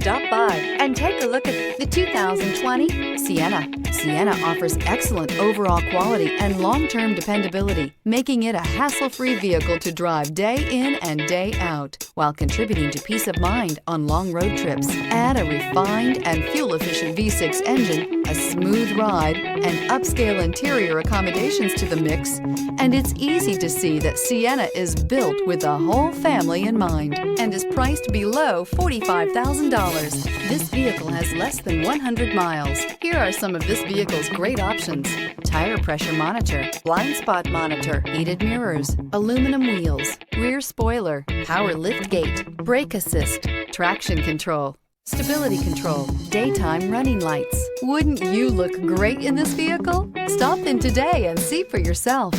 Stop by and take a look at the 2020 Sienna. Sienna offers excellent overall quality and long-term dependability, making it a hassle-free vehicle to drive day in and day out, while contributing to peace of mind on long road trips. Add a refined and fuel-efficient V6 engine, a smooth ride, and upscale interior accommodations to the mix, and it's easy to see that Sienna is built with the whole family in mind and is priced below $45,000. This vehicle has less than 100 miles. Here are some of this vehicle's great options: tire pressure monitor, blind spot monitor, heated mirrors, aluminum wheels, rear spoiler, power lift gate, brake assist, traction control, stability control, daytime running lights. Wouldn't you look great in this vehicle? Stop in today and see for yourself.